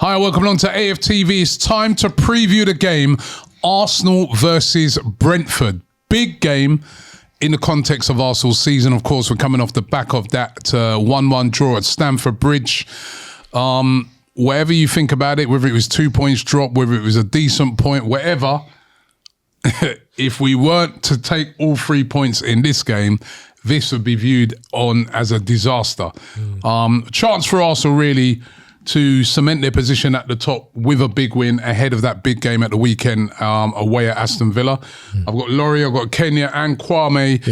Hi, welcome along to AFTV. It's time to preview the game, Arsenal versus Brentford. Big game in the context of Arsenal's season. Of course, we're coming off the back of that 1-1 draw at Stamford Bridge. Whatever you think about it, whether it was 2 points drop, whether it was a decent point, whatever, if we weren't to take all 3 points in this game, this would be viewed on as a disaster. Chance for Arsenal really to cement their position at the top with a big win ahead of that big game at the weekend away at Aston Villa. I've got Laurie, I've got Kenya and Kwame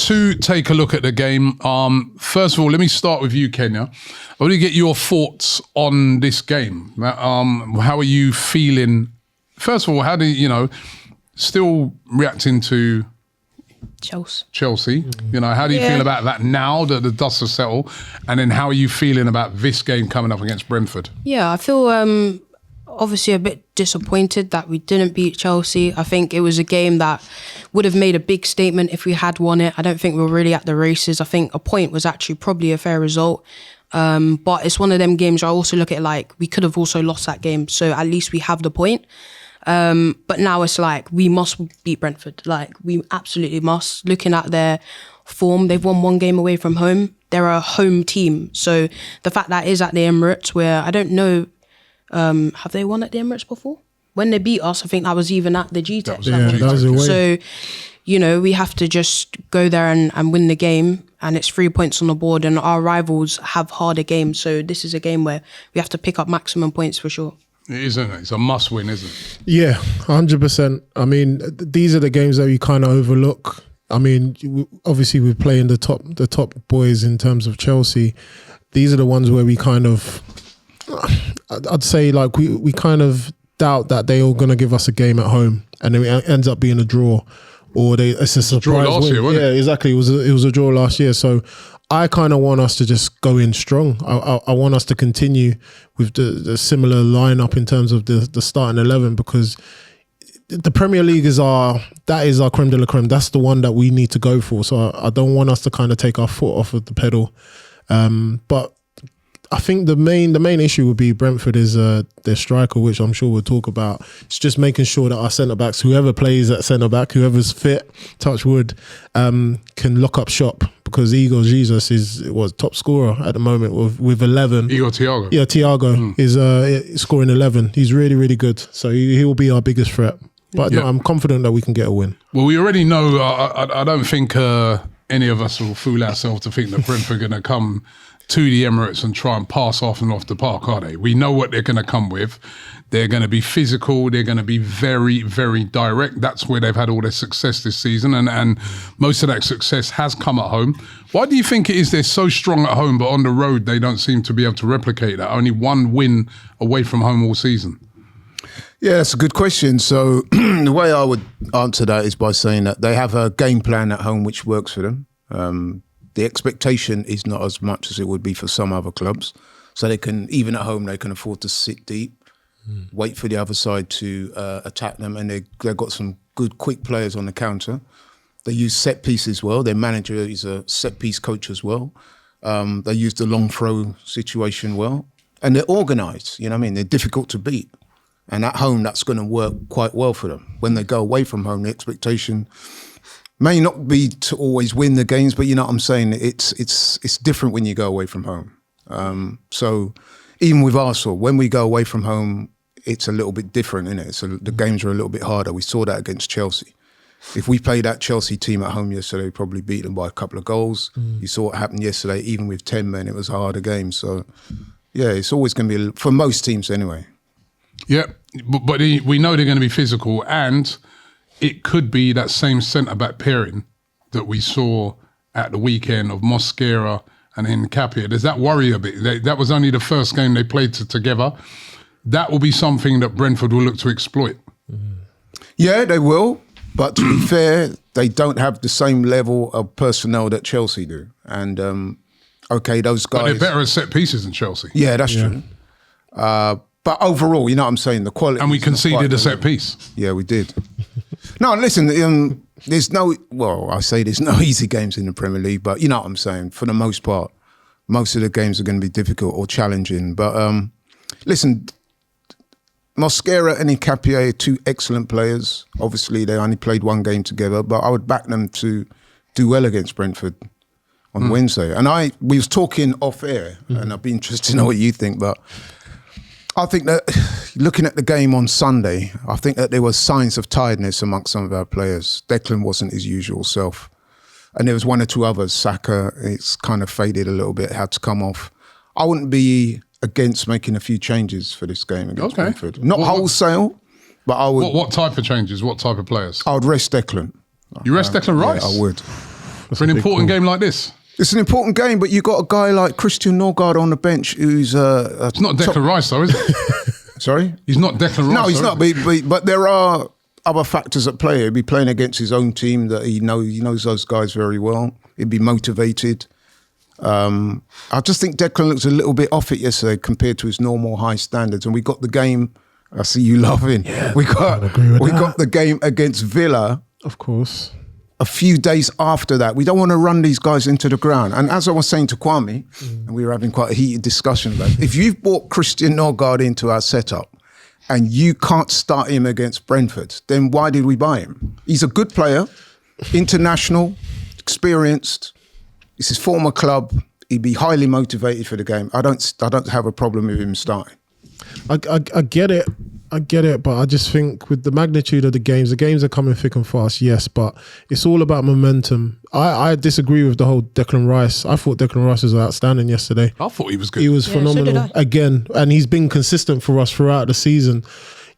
to take a look at the game. First of all, let me start with you, Kenya. I want to get your thoughts on this game. How are you feeling? First of all, how do you, still reacting to Chelsea. How do you feel about that now that the dust has settled? And then how are you feeling about this game coming up against Brentford? Yeah, I feel obviously a bit disappointed that we didn't beat Chelsea. I think it was a game that would have made a big statement if we had won it. I don't think we were really at the races. I think a point was actually probably a fair result. But it's one of them games I also look at it like we could have also lost that game. So at least we have the point. But now it's like we must beat Brentford. Like we absolutely must. Looking at their form, they've won one game away from home. They're a home team. So the fact that is at the Emirates, where I don't know, have they won at the Emirates before? When they beat us, I think that was even at the G-Tech. That was away. So, we have to just go there and win the game. And it's 3 points on the board, and our rivals have harder games. So this is a game where we have to pick up maximum points for sure. It isn't it? It's a must-win, isn't it? Yeah, 100%. I mean, these are the games that you kind of overlook. I mean, obviously we're playing the top boys in terms of Chelsea. These are the ones where we kind of, I'd say like we kind of doubt that they're all going to give us a game at home, and then it ends up being a draw, or it's a surprise draw last win. year, wasn't it? Yeah, exactly. It was a draw last year, so I kind of want us to just go in strong. I want us to continue with the similar lineup in terms of the starting 11, because the Premier League is our creme de la creme. That's the one that we need to go for. So I don't want us to kind of take our foot off of the pedal. But I think the main issue would be Brentford is their striker, which I'm sure we'll talk about. It's just making sure that our centre-backs, whoever plays at centre-back, whoever's fit, touch wood, can lock up shop, because Igor Jesus is top scorer at the moment with 11. Igor Thiago. Yeah, Thiago is scoring 11. He's really, really good. So he will be our biggest threat. But no, I'm confident that we can get a win. Well, we already know, I don't think any of us will fool ourselves to think that Brentford are going to come to the Emirates and try and pass off and off the park, are they? We know what they're going to come with. They're going to be physical. They're going to be very, very direct. That's where they've had all their success this season, and most of that success has come at home. Why do you think it is they're so strong at home, but on the road they don't seem to be able to replicate that? Only one win away from home all season. Yeah, that's a good question. So the way I would answer that is by saying that they have a game plan at home which works for them. The expectation is not as much as it would be for some other clubs. So they can, even at home, they can afford to sit deep, wait for the other side to attack them. And they've got some good, quick players on the counter. They use set pieces well. Their manager is a set piece coach as well. They use the long throw situation well. And they're organised, you know what I mean? They're difficult to beat. And at home, that's going to work quite well for them. When they go away from home, the expectation may not be to always win the games, but you know what I'm saying? It's different when you go away from home. So even with Arsenal, when we go away from home, it's a little bit different, isn't it? So the games are a little bit harder. We saw that against Chelsea. If we played that Chelsea team at home yesterday, we probably beat them by a couple of goals. You saw what happened yesterday, even with 10 men, it was a harder game. So yeah, it's always going to be, for most teams anyway. Yeah, but we know they're going to be physical, and it could be that same centre-back pairing that we saw at the weekend of Mosquera and Nkapia. Does that worry a bit? That was only the first game they played together. That will be something that Brentford will look to exploit. Yeah, they will. But to be fair, they don't have the same level of personnel that Chelsea do. And, okay, those guys... But they're better at set pieces than Chelsea. Yeah, that's true. But overall, you know what I'm saying? The quality. And we conceded a set piece. Yeah, we did. No, listen, there's no easy games in the Premier League, but you know what I'm saying? For the most part, most of the games are going to be difficult or challenging. But listen, Mosquera and Nketiah are 2 excellent players. Obviously, they only played 1 game together, but I would back them to do well against Brentford on Wednesday. And we was talking off air, and I'd be interested to know what you think, but I think that looking at the game on Sunday, I think that there was signs of tiredness amongst some of our players. Declan wasn't his usual self. And there was 1 or 2 others. Saka, it's kind of faded a little bit, had to come off. I wouldn't be against making a few changes for this game against Brentford. Not wholesale, but I would... What type of changes? What type of players? I would rest Declan. You rest Declan Rice? Yeah, I would. For an important game like this? It's an important game, but you got a guy like Christian Norgard on the bench who's... It's not Declan Rice though, is it? Sorry? He's not Declan Rice. No, he's not. But there are other factors at play. He'd be playing against his own team that he knows those guys very well. He'd be motivated. I just think Declan looks a little bit off it yesterday compared to his normal high standards. And we got the game. I see you laughing. Yeah, we got the game against Villa. Of course. A few days after that. We don't want to run these guys into the ground. And as I was saying to Kwame, and we were having quite a heated discussion about it, if you've brought Christian Norgard into our setup and you can't start him against Brentford, then why did we buy him? He's a good player, international, experienced. It's his former club. He'd be highly motivated for the game. I don't have a problem with him starting. I get it. I get it, but I just think with the magnitude of the games are coming thick and fast, yes, but it's all about momentum. I disagree with the whole Declan Rice. I thought Declan Rice was outstanding yesterday. I thought he was good. He was phenomenal so did I. again, and he's been consistent for us throughout the season.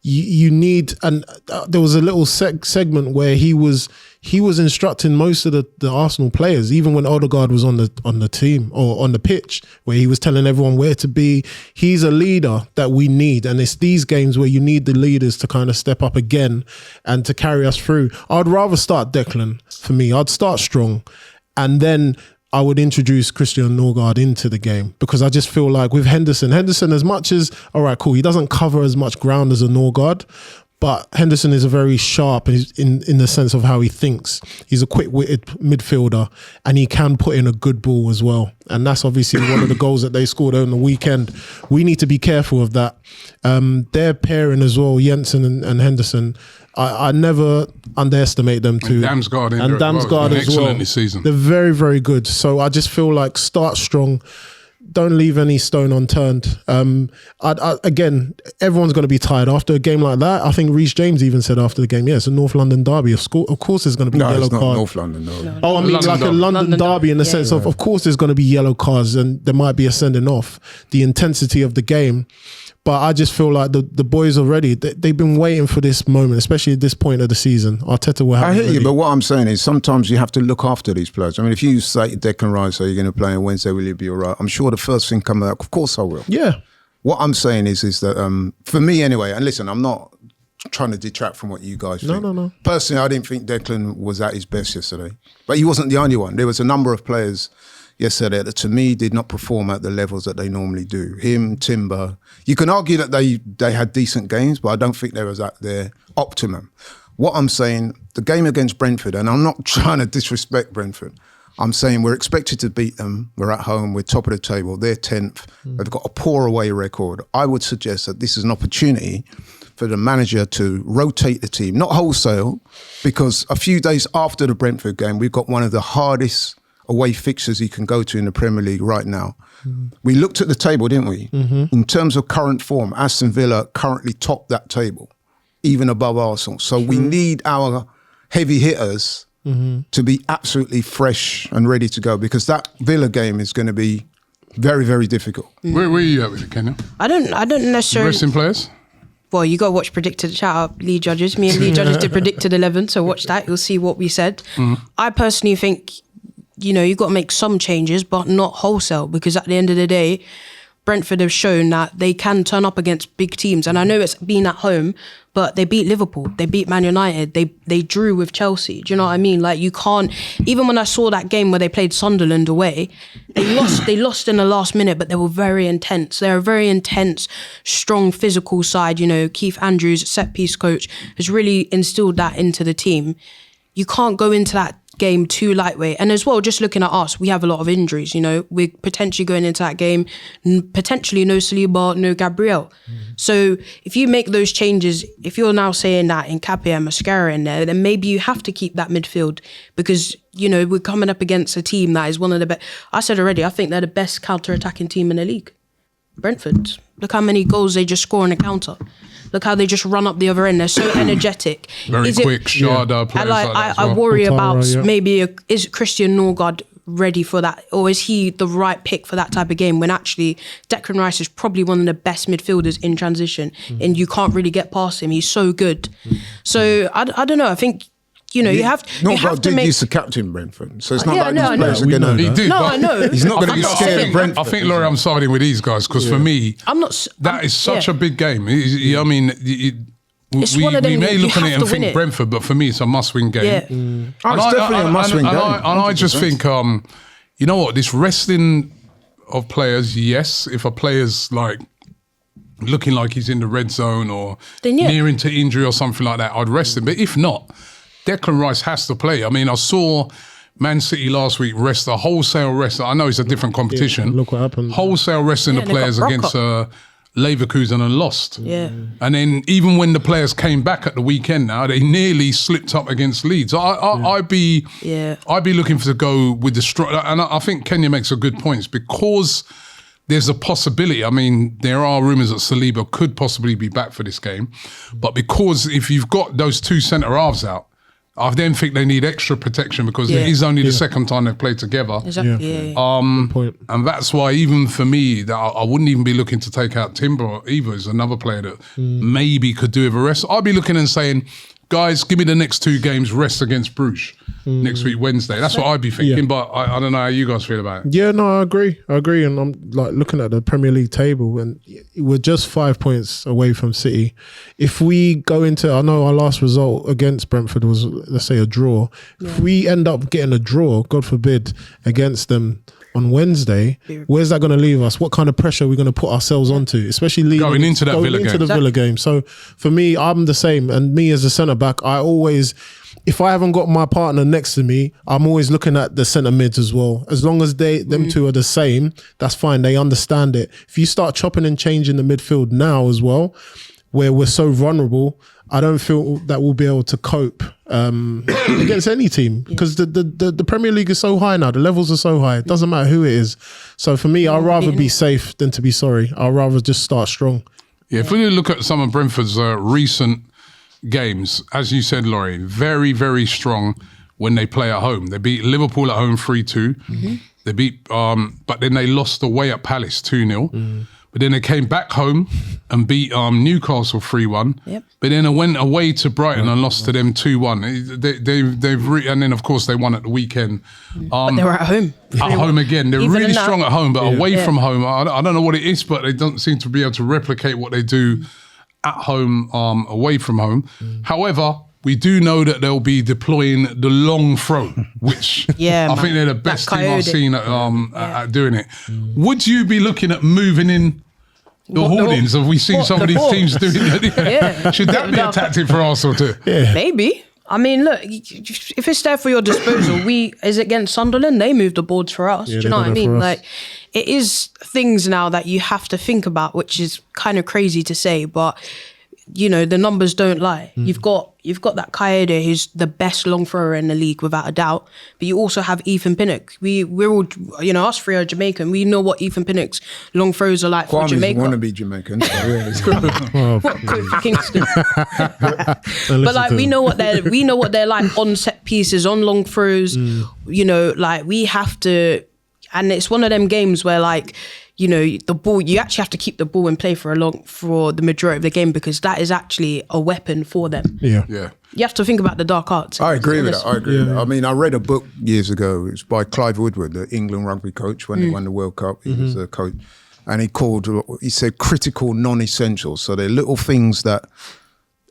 You need, and there was a little segment where he was instructing most of the Arsenal players, even when Odegaard was on the team or on the pitch, where he was telling everyone where to be. He's a leader that we need, and it's these games where you need the leaders to kind of step up again and to carry us through. I'd rather start Declan. For me, I'd start strong, and then I would introduce Christian Norgard into the game, because I just feel like with Henderson, as much as, all right, cool, he doesn't cover as much ground as a Norgard, but Henderson is a very sharp in the sense of how he thinks. He's a quick-witted midfielder, and he can put in a good ball as well. And that's obviously one of the goals that they scored on the weekend. We need to be careful of that. Their pairing as well, Jensen and Henderson, I never underestimate them too. And Damsgaard as well. Excellent this season. They're very, very good. So I just feel like start strong. Don't leave any stone unturned. Again, everyone's going to be tired after a game like that. I think Reece James even said after the game, it's a North London derby. Of course there's going to be yellow cards. No, North London, no. Oh, I mean like a London derby in the sense of course there's going to be yellow cards and there might be a sending off. The intensity of the game. But I just feel like the boys already, they've been waiting for this moment, especially at this point of the season. Arteta will have I hear ready. you, but what I'm saying is sometimes you have to look after these players. I mean, if you say to Declan Rice, are you going to play on Wednesday, will you be all right? I'm sure the first thing coming out, of course I will. Yeah. What I'm saying is that for me anyway, and listen, I'm not trying to detract from what you guys think. No. Personally, I didn't think Declan was at his best yesterday. But he wasn't the only one. There was a number of players yesterday that to me did not perform at the levels that they normally do. Him, Timber. You can argue that they had decent games, but I don't think they was at their optimum. What I'm saying, the game against Brentford, and I'm not trying to disrespect Brentford, I'm saying we're expected to beat them. We're at home. We're top of the table. They're 10th. They've got a poor away record. I would suggest that this is an opportunity for the manager to rotate the team, not wholesale, because a few days after the Brentford game, we've got one of the hardest away fixtures he can go to in the Premier League right now. We looked at the table, didn't we? In terms of current form, Aston Villa currently top that table, even above Arsenal. So we need our heavy hitters to be absolutely fresh and ready to go, because that Villa game is going to be very, very difficult. Where were you at with it, Kenya? I don't necessarily... Resting players? Well, you got to watch Predicted. Shout out Lee Judges. Me and Lee Judges did Predicted 11, so watch that. You'll see what we said. I personally think, you got to make some changes, but not wholesale, because at the end of the day, Brentford have shown that they can turn up against big teams. And I know it's been at home, but they beat Liverpool, they beat Man United, they drew with Chelsea. Do you know what I mean? Like, you can't, even when I saw that game where they played Sunderland away, they lost in the last minute, but they were very intense. They're a very intense, strong physical side. Keith Andrews, set piece coach, has really instilled that into the team. You can't go into that game too lightweight. And as well, just looking at us, we have a lot of injuries. You know, we're potentially going into that game, potentially no Saliba, no Gabriel. So if you make those changes, if you're now saying that Nkapé and Mascara in there, then maybe you have to keep that midfield because, you know, we're coming up against a team that is one of the best. I said already, I think they're the best counter-attacking team in the league. Brentford. Look how many goals they just score on a counter. Look how they just run up the other end. They're so energetic. Very quick, Sharda plays like that as well. I worry about Ouattara, maybe is Christian Norgard ready for that, or is he the right pick for that type of game? When actually Declan Rice is probably one of the best midfielders in transition, and you can't really get past him. He's so good. So I don't know. I think. You know, you have to make. Used to captain Brentford, so it's not like no, these players are We going know to. He did, I know. He's not going to be scared of Brentford. I think, Laurie, I'm siding with these guys because for me, that is such a big game. I mean, It's we one of them may you look at have it and to win think it. Brentford, but for me, it's a must-win game. Yeah. It's definitely a must-win game. And I just think, you know what, this resting of players, yes, if a player's like looking like he's in the red zone or nearing to injury or something like that, I'd rest him. But if not, Declan Rice has to play. I mean, I saw Man City last week rest a wholesale rest. I know it's a different competition. Yeah, look what happened. Wholesale resting the they got players rock against up. Leverkusen and lost. Yeah. And then even when the players came back at the weekend now, they nearly slipped up against Leeds. I'd be looking to go with the strong. And I think Kenya makes a good point because there's a possibility. I mean, there are rumours that Saliba could possibly be back for this game. But because if you've got those two centre halves out, I then think they need extra protection because it is only the second time they've played together. Exactly. And that's why even for me, that I wouldn't even be looking to take out Timber either as another player that maybe could do with a rest. I'd be looking and saying, guys, give me the next two games rest against Bruges next week, Wednesday. That's what I'd be thinking, but I don't know how you guys feel about it. Yeah, no, I agree. And I'm like looking at the Premier League table and we're just 5 points away from City. If we go into, I know our last result against Brentford was, let's say, a draw. If we end up getting a draw, God forbid, against them on Wednesday, where's that going to leave us? What kind of pressure are we going to put ourselves onto, especially going into the Villa game? So for me, I'm the same. And me as a centre-back, I always, if I haven't got my partner next to me, I'm always looking at the centre mids as well. As long as them two are the same, that's fine. They understand it. If you start chopping and changing the midfield now as well, where we're so vulnerable, I don't feel that we'll be able to cope against any team because the Premier League is so high now. The levels are so high. It doesn't matter who it is. So for me, I'd rather be safe than to be sorry. I'd rather just start strong. Yeah, if we look at some of Brentford's recent games, as you said, Laurie, very, very strong when they play at home. They beat Liverpool at home 3-2. They beat, but then they lost away at Palace 2-0. But then they came back home and beat Newcastle 3-1. Yep. But then they went away to Brighton and lost to them 2-1. And then of course they won at the weekend. But they were at home. At home again. They're Even really in that- strong at home, but away from home, I don't know what it is, but they don't seem to be able to replicate what they do at home, away from home. However, we do know that they'll be deploying the long throw, which I think they're the best team I've seen at doing it. Would you be looking at moving in the hoardings? Have we seen some of these teams doing that? Should that be a tactic for Arsenal too? Yeah. Maybe. I mean, look, if it's there for your disposal, is it against Sunderland? They moved the boards for us. Do you know what I mean? Like, it is things now that you have to think about, which is kind of crazy to say, but you know, the numbers don't lie. You've got that Kaede, who's the best long thrower in the league without a doubt. But you also have Ethan Pinnock. We're all, you know, us three are Jamaican. We know what Ethan Pinnock's long throws are like for Jamaica. Want to be Jamaican. So Kofi Kingston. But like we know what they're like on set pieces, on long throws. You know, like we have to, and it's one of them games where like, you know, the ball, you actually have to keep the ball in play for the majority of the game because that is actually a weapon for them. Yeah. You have to think about the dark arts. I agree with that. I mean, I read a book years ago. It was by Clive Woodward, the England rugby coach when they won the World Cup. He was a coach. And he said critical non-essentials. So they're little things that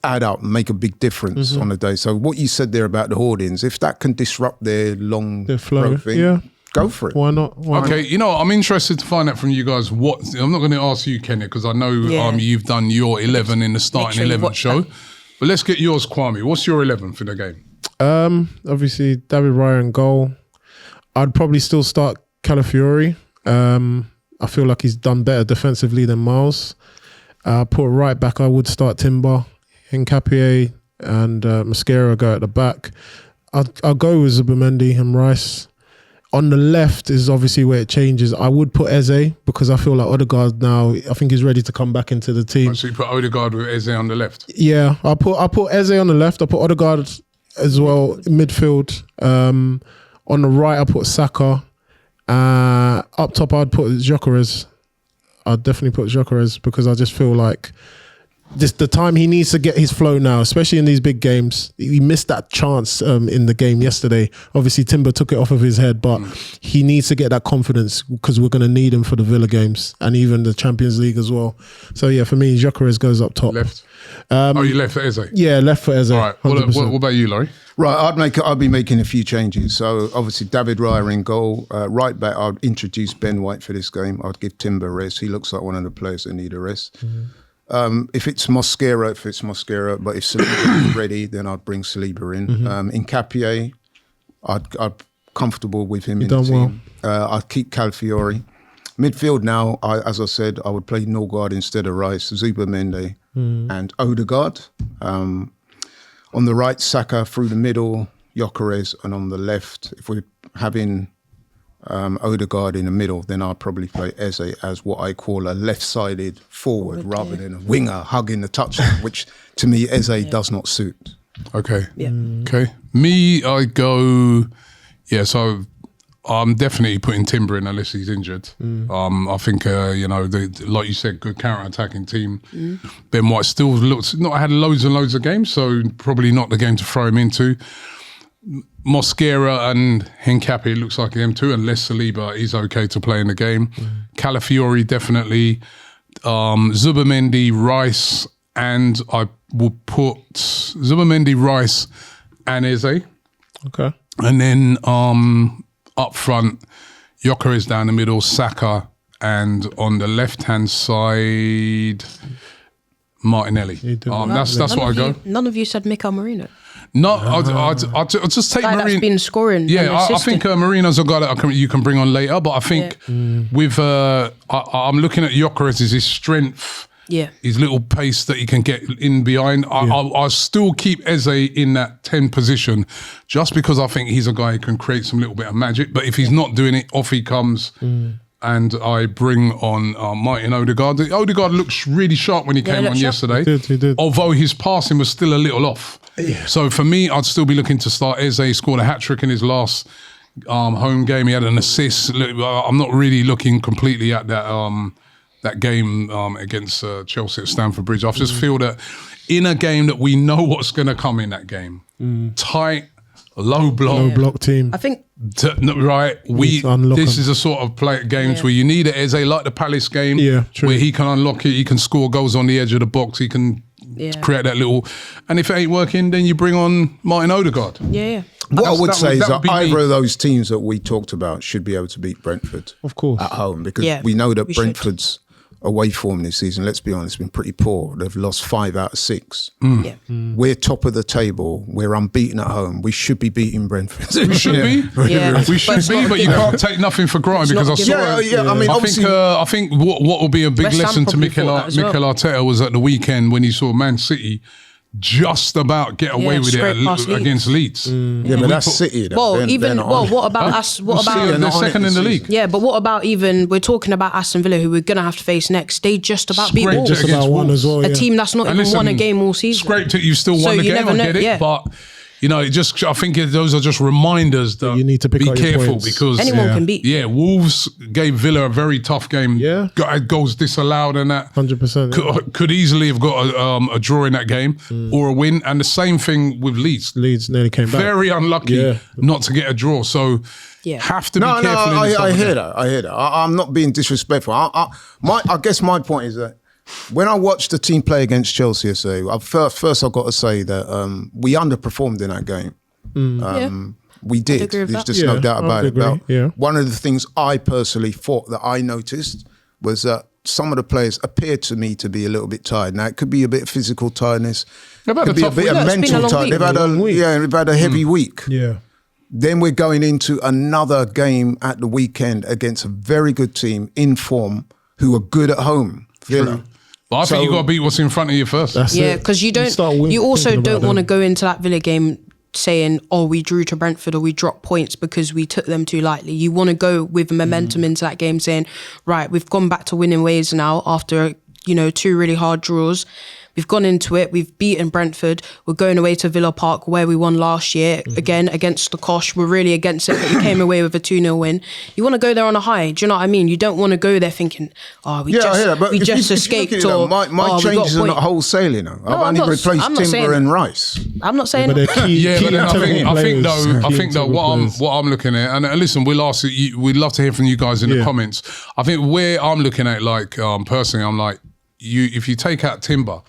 add up and make a big difference on the day. So what you said there about the hoardings, if that can disrupt their long flow thing, go for it. Why not? Okay, you know, I'm interested to find out from you guys I'm not going to ask you, Kenya, because I know you've done your 11 in the starting 11 show. But let's get yours, Kwame. What's your 11 for the game? Obviously, David Raya in goal. I'd probably still start Calafiori. I feel like he's done better defensively than Miles. Put right back, I would start Timber, Hincapié, and Mosquera go at the back. I'll go with Zubimendi and Rice. On the left is obviously where it changes. I would put Eze because I feel like Odegaard now, I think he's ready to come back into the team. So you put Odegaard with Eze on the left? Yeah, I'll put Eze on the left. I'll put Odegaard as well in midfield. On the right, I'll put Saka. Up top, I'd put Gyökeres. I'd definitely put Gyökeres because I just feel like the time he needs to get his flow now, especially in these big games. He missed that chance in the game yesterday. Obviously, Timber took it off of his head, but he needs to get that confidence because we're going to need him for the Villa games and even the Champions League as well. So yeah, for me, Gyökeres goes up top. Left. You left for Eze? Yeah, left for Eze. All right. What about you, Laurie? Right, I'd be making a few changes. So obviously David Raya in goal. Right back, I'd introduce Ben White for this game. I'd give Timber a rest. He looks like one of the players that need a rest. If it's Mosquera, but if Saliba is ready, then I'd bring Saliba in. In Capier, I'd comfortable with him in the team. I'd keep Calafiori. Midfield now, as I said, I would play Norgard instead of Rice, Zubimendi and Odegaard. On the right, Saka through the middle, Gyökeres, and on the left, if we're having Odegaard in the middle, then I'll probably play Eze as what I call a left-sided forward rather than a winger hugging the touchline, which to me Eze does not suit. Okay. Yeah. Okay. Me, I go. Yeah. So I'm definitely putting Timber in unless he's injured. I think like you said, good counter-attacking team. Ben White still had loads and loads of games, so probably not the game to throw him into. Mosquera and Hincapié looks like them too, unless Saliba is okay to play in the game. Calafiori definitely. Zubimendi, Rice, and I will put Zubimendi, Rice, and Eze. Okay. And then up front, Gyökeres down the middle, Saka, and on the left-hand side, Martinelli. That's what I go. None of you said Mikel Merino. No, I'll just take Guy Marino. that's been scoring. Yeah, I think Marino's a guy that you can bring on later. But I think with I'm looking at Gyökeres as his strength, his little pace that he can get in behind. I'll still keep Eze in that 10 position, just because I think he's a guy who can create some little bit of magic. But if he's not doing it, off he comes. And I bring on Martin Odegaard. Odegaard looks really sharp when he came on yesterday. He did. Although his passing was still a little off. Yeah. So for me, I'd still be looking to start Eze. He scored a hat-trick in his last home game. He had an assist. I'm not really looking completely at that game against Chelsea at Stamford Bridge. I just feel that in a game that we know what's going to come in that game, tight, low block team. I think this is a sort of games where you need it as like the Palace game, where he can unlock it, he can score goals on the edge of the box, he can create that little, and if it ain't working, then you bring on Martin Odegaard. What I would say is that either of those teams that we talked about should be able to beat Brentford, of course, at home, because we know that Brentford's away form this season, let's be honest, been pretty poor. They've lost 5 out of 6. We're top of the table. We're unbeaten at home. We should be beating Brentford. We should be. We should be, but you can't take nothing for granted, because I saw I think what will be a big lesson to Mikel Arteta was at the weekend when he saw Man City just about get away with it against Leeds. But that's City. What about us? What about they're second in the league? Yeah, but what about we're talking about Aston Villa, who we're gonna have to face next? They just about beat Wolves. Just about won as well. A team that's not even won a game all season. Scraped it. You still won the game. I get it, but. I think those are just reminders that you need to be careful, because anyone can beat. Yeah, Wolves gave Villa a very tough game. Yeah, got goals disallowed and that. 100%. Could easily have got a draw in that game or a win. And the same thing with Leeds. Leeds nearly came back. Very unlucky not to get a draw. So have to be careful. I hear that. I'm not being disrespectful. I guess my point is that when I watched the team play against Chelsea yesterday, first I've got to say that we underperformed in that game. We did. There's just no doubt about it. One of the things I personally thought that I noticed was that some of the players appear to me to be a little bit tired. Now, it could be a bit of physical tiredness. They've had Could a be a tough bit week. of Yeah, it's been a mental long tiredness. week. They've had a heavy week. Yeah. Then we're going into another game at the weekend against a very good team in form who are good at home. Villa. But I think you got to beat what's in front of you first. That's Yeah, it. because you start don't. You also thinking about don't want to them. go into that Villa game saying, "Oh, we drew to Brentford or we dropped points because we took them too lightly." You want to go with momentum into that game, saying, "Right, we've gone back to winning ways now after 2 really hard draws. We've gone into it. We've beaten Brentford. We're going away to Villa Park where we won last year again against the Kosh. We're really against it, but we came away with a 2-0 win. You want to go there on a high. Do you know what I mean? You don't want to go there thinking, "Oh, we I hear that, but we if just you escaped." look at it, Or my "Oh, we got changes a are point." not wholesale. I've I'm only not- replaced I'm not saying Timber it. and Rice. I'm not saying But they're key. Yeah, key but then I think players. though what I'm looking at, and listen, we'd love to hear from you guys in the comments. I think where I'm looking at, like personally, I'm like, if you take out Timber,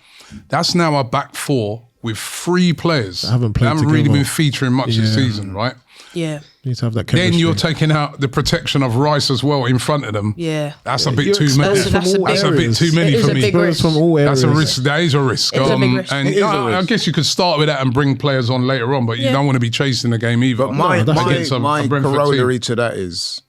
that's now a back four with 3 players that haven't played really together. been featuring much this season, right? Yeah. Need to have that chemistry. Then you're taking out the protection of Rice as well in front of them. Yeah. That's a bit You're too many. exposed That's from all That's a bit areas. too many It is for a me. big Exposed risk. from all areas. That's a risk. That is a risk. It's a big risk. And It is a I risk. guess you could start with that and bring players on later on, but you Yeah. don't want to be chasing the game either. But my Against a Brentford corollary team. to that is,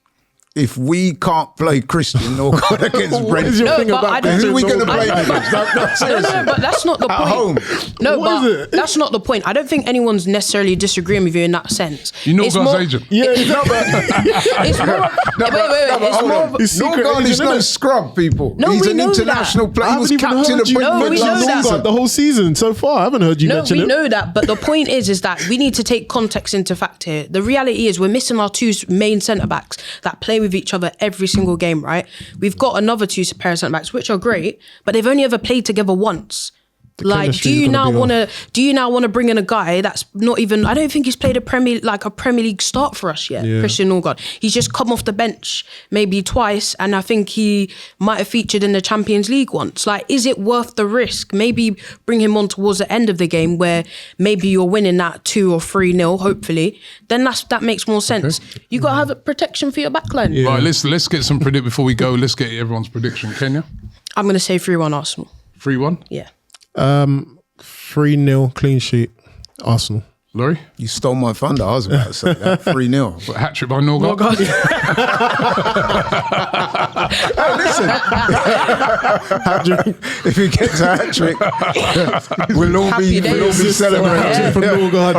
if we can't play Christian or against What is Brentford, your No, thing but about I don't- who are we going to Norgard? play against? No, but that's not the At point. home. No, What but is it? that's not the point. I don't think anyone's necessarily disagreeing with you in that sense. You know It's God's more- agent. Yeah, It's more. Wait. It's more. He's secret Norgard is agent, no innit? scrub, people. No, He's we an know international that. player. I He was haven't even captain heard of you No, we Brentford know mention that. Norgard the whole season so far. I haven't heard you No, mention we him. know that, but the point is that we need to take context into fact here. The reality is we're missing our 2 main centre backs that play with each other every single game, right? We've got another 2 pair of centre backs which are great, but they've only ever played together once. Like, chemistry do is you gonna now be want off. to? Do you now want to bring in a guy that's not even? I don't think he's played a Premier League start for us yet. Yeah. Christian Norgard. He's just come off the bench maybe twice, and I think he might have featured in the Champions League once. Like, is it worth the risk? Maybe bring him on towards the end of the game where maybe you're winning that 2 or 3-0, hopefully. Then that makes more sense. You got to have a protection for your backline. Yeah. Right, let's get some predict before we go. Let's get everyone's prediction. Kenya, I'm gonna say 3-1 Arsenal. 3-1. Yeah. 3-0 clean sheet. Arsenal. Laurie, You stole my thunder. I was about to say that. 3-0. hat trick by Norgard. Hey, listen. If we get to hat trick, we'll all Happy be days. celebrating. For Norgard.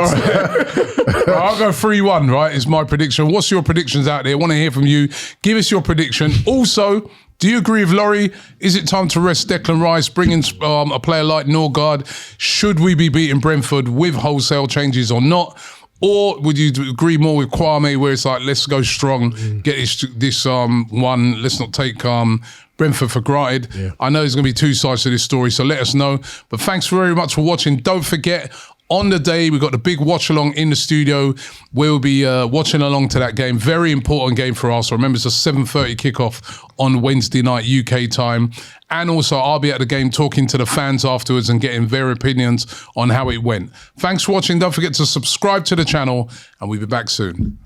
Right, I'll go 3-1, right, is my prediction. What's your predictions out there? I want to hear from you. Give us your prediction. Also, do you agree with Laurie? Is it time to rest Declan Rice, bring in a player like Norgard? Should we be beating Brentford with wholesale changes or not? Or would you agree more with Kwame, where it's like, let's go strong, get this one, let's not take Brentford for granted. Yeah. I know there's going to be 2 sides to this story, so let us know. But thanks very much for watching. Don't forget, on the day, we've got the big watch-along in the studio. We'll be watching along to that game. Very important game for us. Remember, it's a 7:30 kickoff on Wednesday night UK time. And also, I'll be at the game talking to the fans afterwards and getting their opinions on how it went. Thanks for watching. Don't forget to subscribe to the channel, and we'll be back soon.